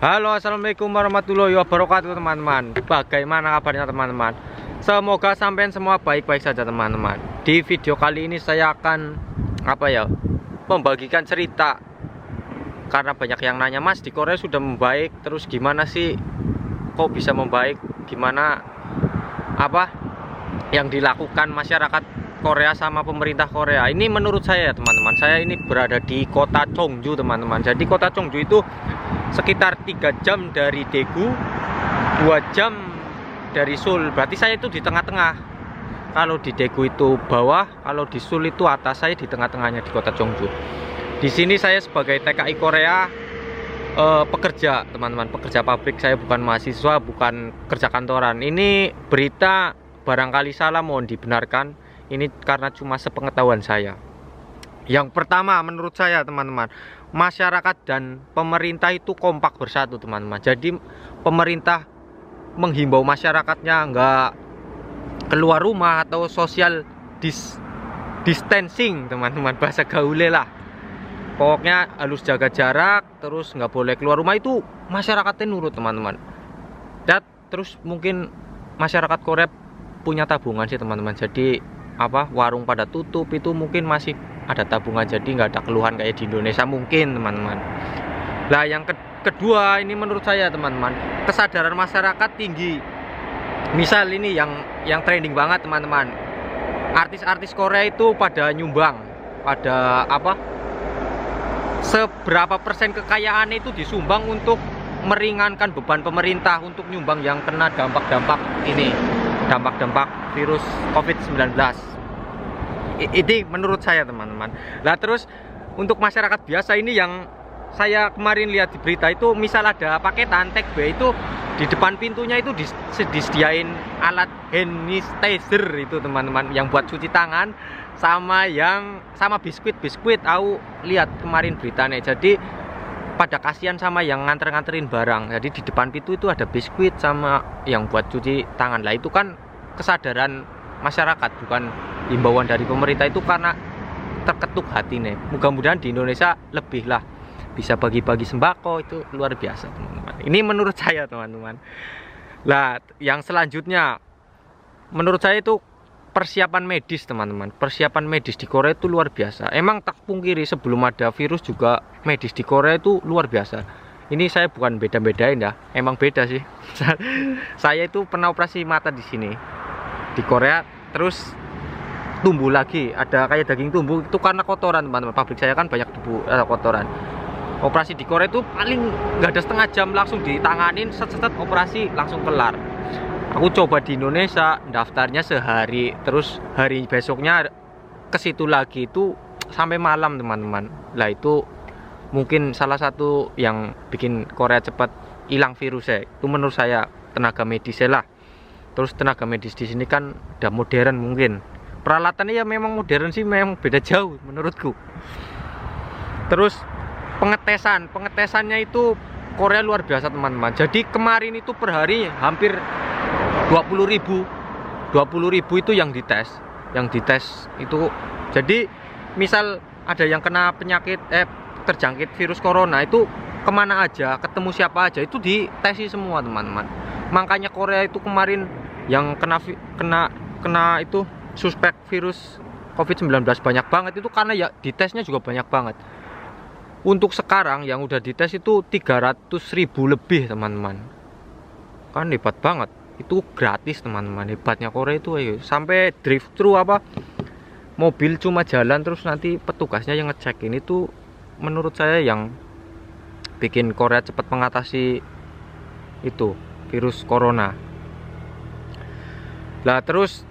Halo, assalamualaikum warahmatullahi wabarakatuh teman-teman. Bagaimana kabarnya teman-teman? Semoga sampean semua baik-baik saja teman-teman. Di video kali ini saya akan membagikan cerita. Karena banyak yang nanya, Mas, di Korea sudah membaik, terus gimana sih kok bisa membaik? Gimana yang dilakukan masyarakat Korea sama pemerintah Korea? Ini menurut saya teman-teman, saya ini berada di kota Cheongju teman-teman. Jadi kota Cheongju itu sekitar 3 jam dari Daegu, 2 jam dari Seoul. Berarti saya itu di tengah-tengah. Kalau di Daegu itu bawah, kalau di Seoul itu atas. Saya di tengah-tengahnya di kota Cheongju. Di sini saya sebagai TKI Korea, pekerja teman-teman, pekerja pabrik. Saya bukan mahasiswa, bukan kerja kantoran. Ini berita barangkali salah, mohon dibenarkan. Ini karena cuma sepengetahuan saya. Yang pertama menurut saya teman-teman, masyarakat dan pemerintah itu kompak bersatu teman-teman. Jadi pemerintah menghimbau masyarakatnya nggak keluar rumah atau social distancing teman-teman, bahasa gaule lah. Pokoknya harus jaga jarak, terus nggak boleh keluar rumah, itu masyarakatnya nurut teman-teman. Dan terus mungkin masyarakat Korea punya tabungan sih teman-teman. Jadi warung pada tutup itu mungkin masih ada tabungan, jadi nggak ada keluhan kayak di Indonesia mungkin teman-teman. Nah yang kedua ini menurut saya teman-teman, kesadaran masyarakat tinggi. Misal ini yang trending banget teman-teman, artis-artis Korea itu pada nyumbang, pada seberapa persen kekayaannya itu disumbang untuk meringankan beban pemerintah, untuk nyumbang yang kena dampak-dampak virus COVID-19. Ini menurut saya teman-teman. Nah terus untuk masyarakat biasa ini yang saya kemarin lihat di berita itu, misal ada paketan take away itu di depan pintunya itu disediain alat hand sanitizer itu teman-teman, yang buat cuci tangan sama biskuit. Aku lihat kemarin beritanya. Jadi pada kasihan sama yang nganterin barang. Jadi di depan pintu itu ada biskuit sama yang buat cuci tangan. Lah itu kan kesadaran masyarakat, bukan himbauan dari pemerintah. Itu karena terketuk hati nih. Mudah-mudahan di Indonesia lebih lah, bisa bagi-bagi sembako, itu luar biasa teman-teman. Ini menurut saya teman-teman. Lah yang selanjutnya menurut saya itu persiapan medis teman-teman. Persiapan medis di Korea itu luar biasa. Emang tak pungkiri sebelum ada virus juga medis di Korea itu luar biasa. Ini saya bukan beda-bedain ya, emang beda sih. Saya itu pernah operasi mata di sini di Korea, terus tumbuh lagi, ada kayak daging tumbuh, itu karena kotoran teman-teman. Pabrik saya kan banyak debu, kotoran. Operasi di Korea itu paling nggak ada setengah jam, langsung ditanganin, set operasi langsung kelar. Aku coba di Indonesia, daftarnya sehari, terus hari besoknya ke situ lagi, itu sampai malam teman-teman. Lah itu mungkin salah satu yang bikin Korea cepat hilang virusnya. Itu menurut saya tenaga medisnya lah. Terus tenaga medis di sini kan udah modern, mungkin peralatannya ya memang modern sih, memang beda jauh menurutku. Terus pengetesannya itu Korea luar biasa teman-teman. Jadi kemarin itu per hari hampir 20.000 itu yang dites itu. Jadi misal ada yang kena penyakit terjangkit virus corona, itu kemana aja, ketemu siapa aja, itu ditesi semua teman-teman. Makanya Korea itu kemarin yang kena itu suspek virus COVID-19 banyak banget, itu karena ya ditesnya juga banyak banget. Untuk sekarang yang udah dites itu 300.000 lebih teman-teman. Kan hebat banget. Itu gratis teman-teman. Hebatnya Korea itu sampai drive thru mobil cuma jalan terus nanti petugasnya yang ngecekin. Itu menurut saya yang bikin Korea cepat mengatasi itu virus corona. Lah terus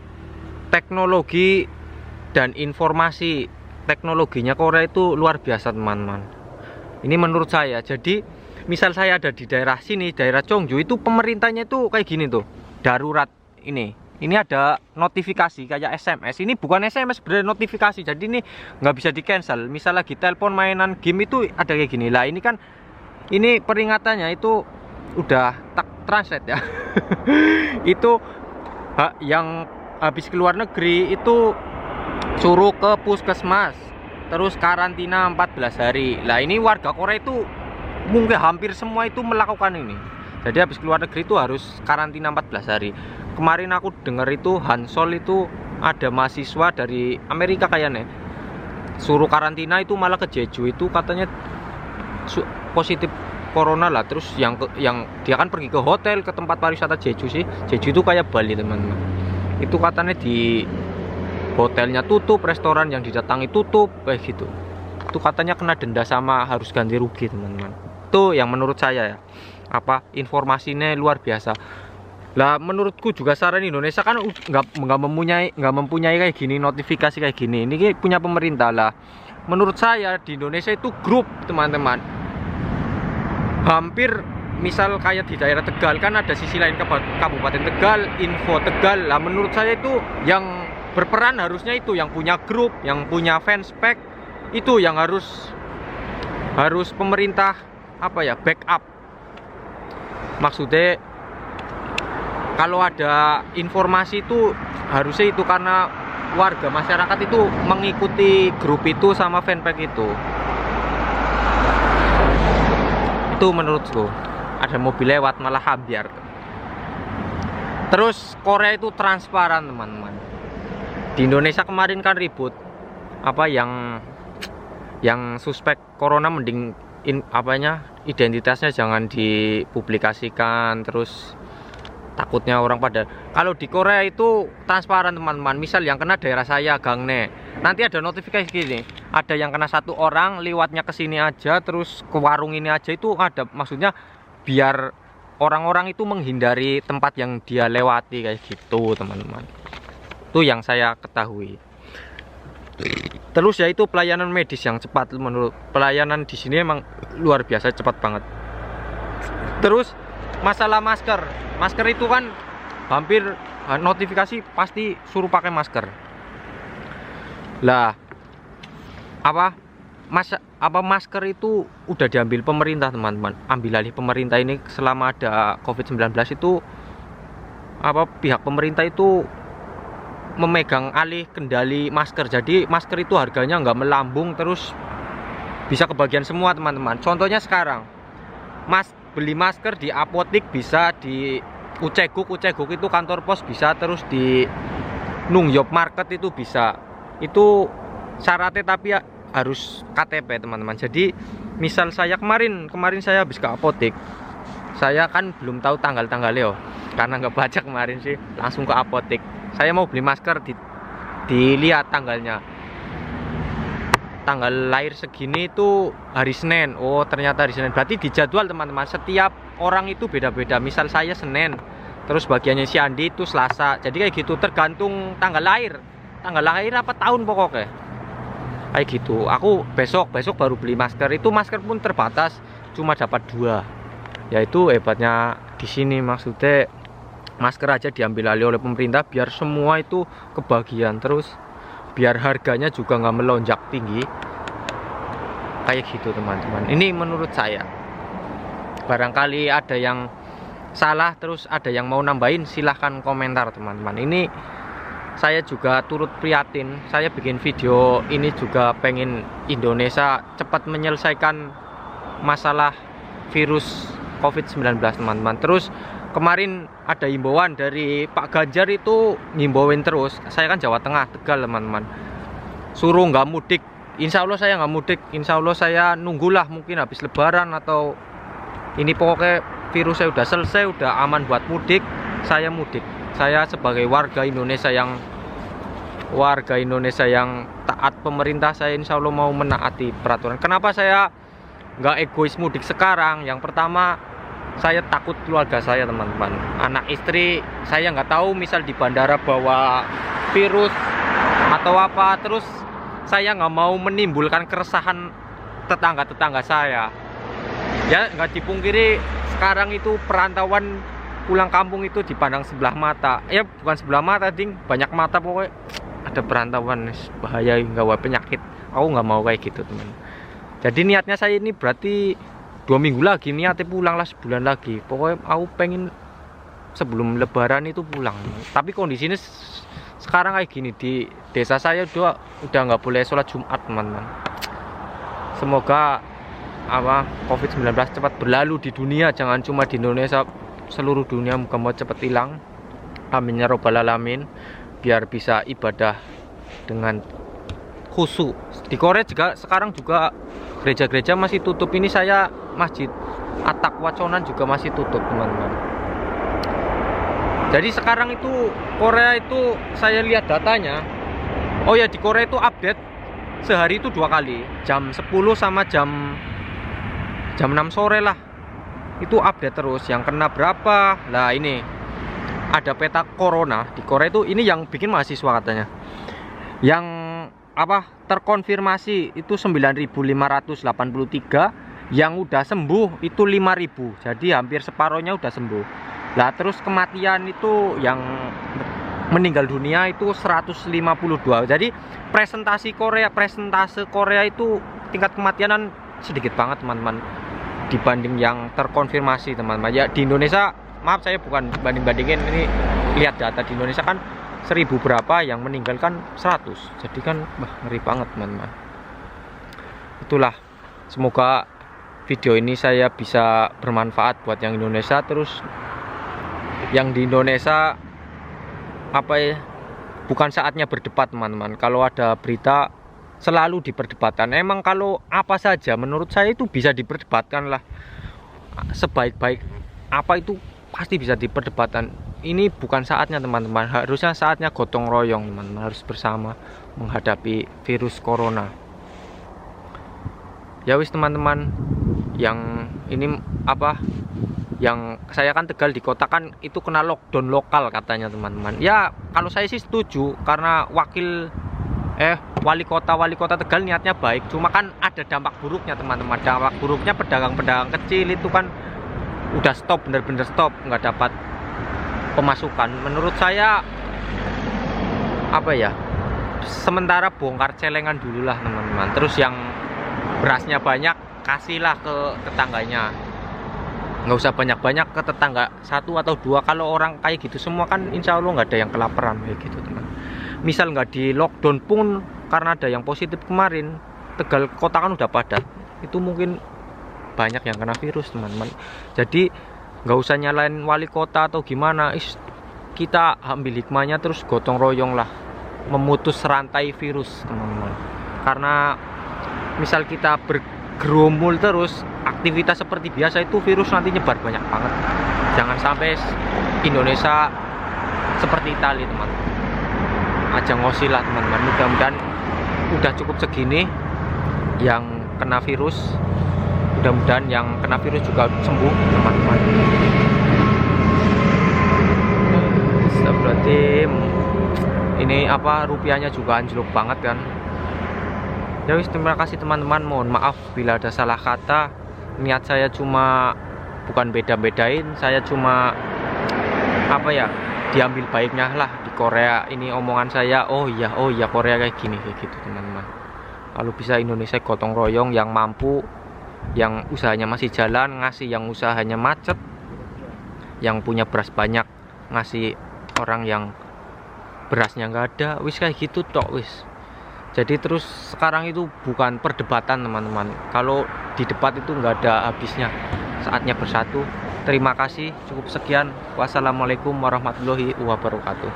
teknologi dan informasi teknologinya Korea itu luar biasa teman-teman. Ini menurut saya. Jadi misal saya ada di daerah sini, daerah Cheongju, itu pemerintahnya itu kayak gini tuh, darurat ini ada notifikasi kayak SMS. Ini bukan SMS, sebenarnya notifikasi. Jadi ini nggak bisa di cancel. Misal lagi telepon mainan game itu ada kayak gini. Lah ini kan ini peringatannya itu udah tak translate ya. Itu yang habis keluar negeri itu suruh ke puskesmas, terus karantina 14 hari. Lah ini warga Korea itu mungkin hampir semua itu melakukan ini. Jadi habis keluar negeri itu harus karantina 14 hari. Kemarin aku dengar itu Hansol itu ada mahasiswa dari Amerika kayaknya suruh karantina itu malah ke Jeju, itu katanya positif corona lah. Terus yang dia kan pergi ke hotel, ke tempat pariwisata Jeju sih. Jeju itu kayak Bali teman-teman. Itu katanya di hotelnya tutup, restoran yang didatangi tutup kayak gitu. Itu katanya kena denda sama harus ganti rugi teman-teman. Itu yang menurut saya ya, apa informasinya luar biasa. Lah menurutku juga saran Indonesia kan nggak mempunyai kayak gini, notifikasi kayak gini. Ini punya pemerintah lah. Menurut saya di Indonesia itu grup teman-teman. Hampir misal kayak di daerah Tegal kan ada sisi lain Kabupaten Tegal, Info Tegal. Lah menurut saya itu yang berperan harusnya itu yang punya grup, yang punya fanspage, itu yang harus pemerintah apa ya, backup. Maksudnya kalau ada informasi itu harusnya itu karena warga masyarakat itu mengikuti grup itu sama fanpage itu. Itu menurutku. Ada mobil lewat malah hambiar. Terus Korea itu transparan teman-teman. Di Indonesia kemarin kan ribut apa yang suspek corona mending identitasnya jangan dipublikasikan, terus takutnya orang pada. Kalau di Korea itu transparan teman-teman. Misal yang kena daerah saya Gangne, nanti ada notifikasi gini, ada yang kena 1 orang, lewatnya ke sini aja, terus ke warung ini aja, itu ada maksudnya biar orang-orang itu menghindari tempat yang dia lewati kayak gitu teman-teman. Itu yang saya ketahui. Terus ya itu pelayanan medis yang cepat, menurut pelayanan di sini emang luar biasa cepat banget. Terus masalah masker itu kan hampir notifikasi pasti suruh pakai masker. Lah masker itu udah diambil pemerintah teman-teman, ambil alih pemerintah ini. Selama ada COVID-19 itu pihak pemerintah itu memegang alih kendali masker. Jadi masker itu harganya nggak melambung, terus bisa kebagian semua teman-teman. Contohnya sekarang beli masker di apotik bisa, di Uceguk itu kantor pos bisa, terus di Nungyop Market itu bisa. Itu syaratnya tapi ya harus KTP teman-teman. Jadi misal saya kemarin saya habis ke apotik, saya kan belum tahu tanggal-tanggalnya karena nggak baca kemarin sih, langsung ke apotik. Saya mau beli masker, dilihat tanggalnya, tanggal lahir segini itu hari Senin. Oh ternyata hari Senin, berarti dijadwal teman-teman. Setiap orang itu beda-beda. Misal saya Senin, terus bagiannya si Andi itu Selasa. Jadi kayak gitu, tergantung tanggal lahir apa tahun pokoknya kayak gitu. Aku besok baru beli masker. Itu masker pun terbatas, cuma dapat 2. Yaitu hebatnya di sini, maksudnya masker aja diambil alih oleh pemerintah biar semua itu kebagian, terus biar harganya juga nggak melonjak tinggi kayak gitu teman-teman. Ini menurut saya. Barangkali ada yang salah, terus ada yang mau nambahin, silahkan komentar teman-teman. Ini saya juga turut prihatin. Saya bikin video ini juga pengen Indonesia cepat menyelesaikan masalah virus COVID-19 teman-teman. Terus kemarin ada himbauan dari Pak Ganjar itu ngimbauin terus. Saya kan Jawa Tengah, Tegal teman-teman, suruh nggak mudik. Insya Allah saya nggak mudik. Insya Allah saya nunggulah mungkin habis Lebaran atau ini, pokoknya virusnya udah selesai, udah aman buat mudik, saya mudik. Saya sebagai warga Indonesia yang taat pemerintah, saya insya Allah mau menaati peraturan. Kenapa saya nggak egois mudik sekarang? Yang pertama, saya takut keluarga saya teman-teman, anak istri saya nggak tahu misal di bandara bawa virus atau apa, terus saya nggak mau menimbulkan keresahan tetangga saya. Ya nggak dipungkiri sekarang itu perantauan pulang kampung itu dipandang sebelah mata. Ya bukan sebelah mata ding, banyak mata pokoknya. Ada perantauan bahaya, nggak penyakit. Aku nggak mau kayak gitu teman. Jadi niatnya saya ini berarti 2 minggu lagi niatnya pulang lah, sebulan lagi. Pokoknya aku pengen sebelum Lebaran itu pulang. Tapi kondisinya sekarang kayak gini, di desa saya udah nggak boleh sholat Jumat teman-teman. Semoga COVID-19 cepat berlalu di dunia, jangan cuma di Indonesia, seluruh dunia moga cepat hilang. Amin ya robbal alamin, biar bisa ibadah dengan khusyuk. Di Korea juga sekarang juga gereja-gereja masih tutup. Ini saya Masjid At-Taqwa Chonan juga masih tutup, teman-teman. Jadi sekarang itu Korea itu saya lihat datanya. Oh ya, di Korea itu update sehari itu 2 kali, jam 10 sama jam 6 sore lah. Itu update terus yang kena berapa. Lah ini ada peta corona di Korea itu, ini yang bikin mahasiswa katanya. Yang terkonfirmasi itu 9.583, yang udah sembuh itu 5.000. Jadi hampir separohnya udah sembuh. Lah terus kematian itu yang meninggal dunia itu 152. Jadi presentase Korea itu tingkat kematian sedikit banget, teman-teman, dibanding yang terkonfirmasi, teman-teman. Ya di Indonesia, maaf saya bukan banding-bandingin, ini lihat data di Indonesia kan 1000 berapa, yang meninggal kan 100. Jadi kan ngeri banget, teman-teman. Itulah, semoga video ini saya bisa bermanfaat buat yang Indonesia. Terus yang di Indonesia bukan saatnya berdebat, teman-teman. Kalau ada berita selalu diperdebatkan. Emang kalau apa saja menurut saya itu bisa diperdebatkan lah. Sebaik-baik apa itu pasti bisa diperdebatkan. Ini bukan saatnya, teman-teman. Harusnya saatnya gotong royong, teman-teman. Harus bersama menghadapi virus corona. Ya wis, teman-teman, yang ini yang saya kan Tegal, di kota kan itu kena lockdown lokal katanya, teman-teman. Ya kalau saya sih setuju, karena wali kota Tegal niatnya baik, cuma kan ada dampak buruknya, teman-teman. Dampak buruknya pedagang-pedagang kecil itu kan udah stop, bener-bener stop, nggak dapat pemasukan. Menurut saya sementara bongkar celengan dulu lah, teman-teman. Terus yang berasnya banyak kasihlah ke tetangganya, nggak usah banyak-banyak ke tetangga 1 atau 2. Kalau orang kayak gitu semua kan insya Allah nggak ada yang kelaparan kayak gitu, teman. Misal nggak di lockdown pun, karena ada yang positif kemarin, Tegal kota kan udah padat, itu mungkin banyak yang kena virus, teman-teman. Jadi nggak usah nyalain wali kota atau gimana, kita ambil hikmahnya, terus gotong royong lah memutus rantai virus, teman-teman. Karena misal kita bergerumul terus aktivitas seperti biasa, itu virus nanti nyebar banyak banget. Jangan sampai Indonesia seperti Italia, teman-teman. Aja ngosi lah, teman-teman. Mudah-mudahan udah cukup segini yang kena virus. Mudah-mudahan yang kena virus juga sembuh, teman-teman. Astagfirullahaladzim. Ini rupiahnya juga anjlok banget kan. Ya wis, terima kasih, teman-teman. Mohon maaf bila ada salah kata. Niat saya cuma bukan beda-bedain, saya cuma diambil baiknya lah di Korea. Ini omongan saya, oh iya Korea kayak gini, kayak gitu, teman-teman. Kalau bisa Indonesia gotong royong, yang mampu, yang usahanya masih jalan ngasih yang usahanya macet, yang punya beras banyak ngasih orang yang berasnya nggak ada, wis kayak gitu tok wis. Jadi terus sekarang itu bukan perdebatan, teman-teman. Kalau di debat itu nggak ada habisnya. Saatnya bersatu. Terima kasih, cukup sekian. Wassalamualaikum warahmatullahi wabarakatuh.